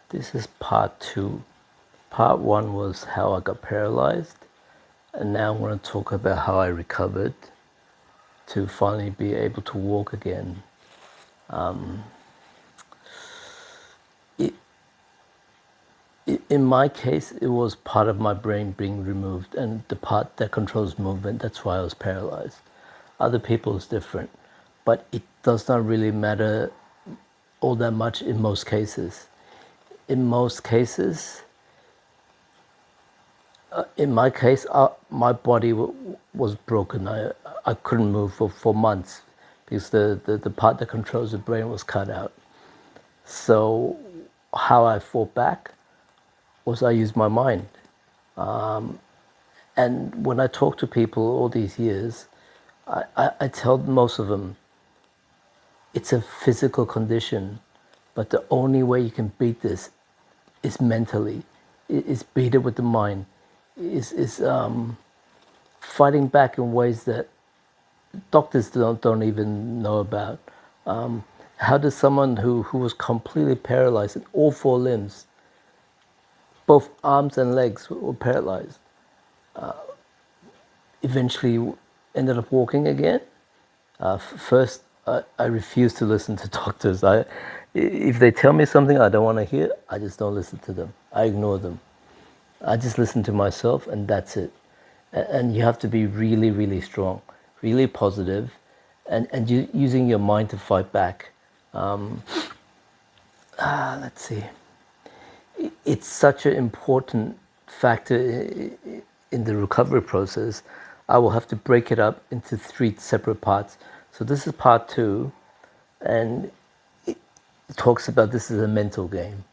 This is part two. Part one was how I got paralyzed, and now I'm going to talk about how I recovered to finally be able to walk again. It, in my case, it was part of my brain being removed, and the part that controls movement, that's why I was paralyzed. Other people is different, but it does not really matter all that much in most cases. In most cases, in my case, my body was broken. I couldn't move for months because the part that controls the brain was cut out. So how I fought back was I used my mind. And when I talk to people all these years, I tell most of them, it's a physical condition, but the only way you can beat this is mentally, is beat it with the mind, is fighting back in ways that doctors don't even know about. How does someone who was completely paralyzed in all four limbs, both arms and legs were paralyzed, eventually ended up walking again? First, I refuse to listen to doctors. If they tell me something I don't want to hear, I just don't listen to them. I ignore them. I just listen to myself, and that's it. And you have to be really, really strong, really positive, and using your mind to fight back. Let's see. It's such an important factor in the recovery process. I will have to break it up into 3 separate parts. So this is part 2, and it talks about this is a mental game.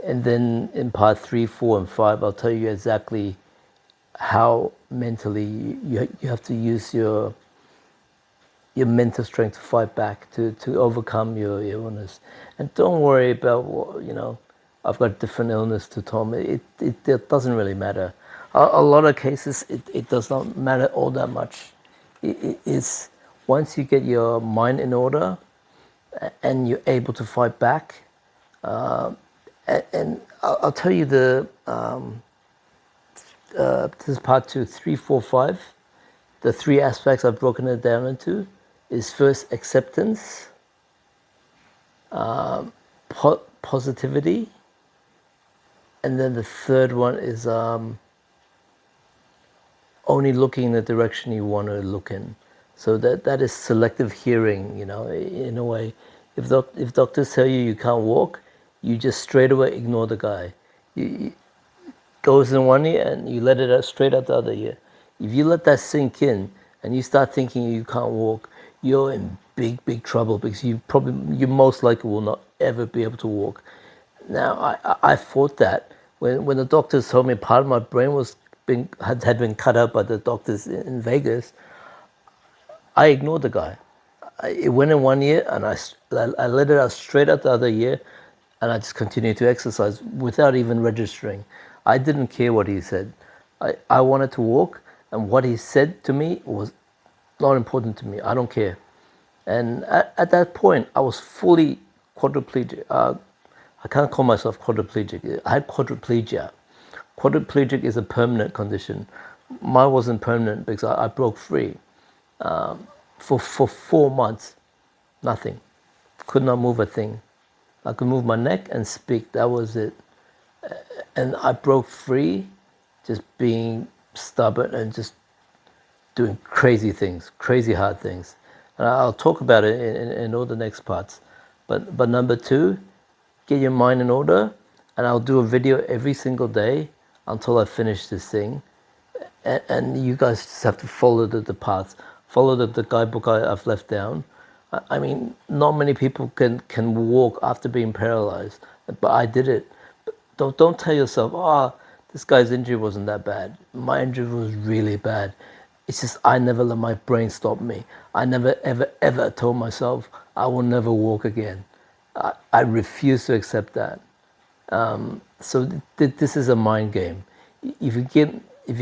And then in part 3, 4, and 5, I'll tell you exactly how mentally you have to use your mental strength to fight back, to overcome your illness. And don't worry about, I've got a different illness to Tom. It doesn't really matter. A lot of cases, it does not matter all that much. It's once you get your mind in order and you're able to fight back, and I'll tell you this is part 2, 3, 4, 5. The 3 aspects I've broken it down into is first acceptance, positivity, and then the third one is only looking in the direction you want to look in. So that is selective hearing, in a way. If doctors tell you can't walk, you just straight away ignore the guy. You goes in one ear and you let it out straight out the other ear. If you let that sink in and you start thinking you can't walk, you're in big trouble, because you most likely will not ever be able to walk. Now, I fought that. When the doctors told me part of my brain had been cut out by the doctors in Vegas, I ignored the guy. It went in one ear, and I let it out straight out the other ear, and I just continued to exercise without even registering. I didn't care what he said. I wanted to walk, and what he said to me was not important to me. I don't care. And at that point, I was fully quadriplegic. I can't call myself quadriplegic. I had quadriplegia. Quadriplegic is a permanent condition. Mine wasn't permanent because I broke free. For 4 months, nothing. Could not move a thing. I could move my neck and speak. That was it. And I broke free, just being stubborn and just doing crazy things, crazy hard things. And I'll talk about it in all the next parts. But number 2, get your mind in order, and I'll do a video every single day until I finish this thing. And you guys just have to follow the paths. Follow the guidebook I've left down. I mean, not many people can walk after being paralyzed, but I did it. Don't tell yourself, this guy's injury wasn't that bad. My injury was really bad. It's just I never let my brain stop me. I never, ever told myself I will never walk again. I refuse to accept that. So this is a mind game. If you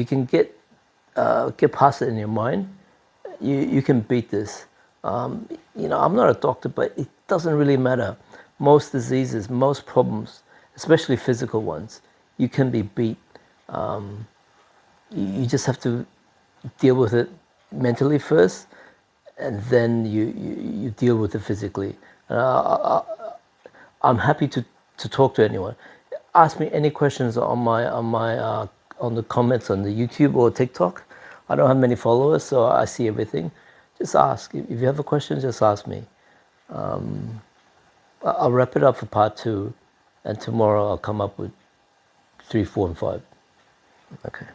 can get past it in your mind, you can beat this. I'm not a doctor, but it doesn't really matter. Most diseases, most problems, especially physical ones, you can be beat. You just have to deal with it mentally first, and then you deal with it physically. I'm happy to talk to anyone. Ask me any questions on the comments on the YouTube or TikTok. I don't have many followers, so I see everything. Just ask. If you have a question, just ask me. I'll wrap it up for part 2, and tomorrow I'll come up with 3, 4, and 5. Okay.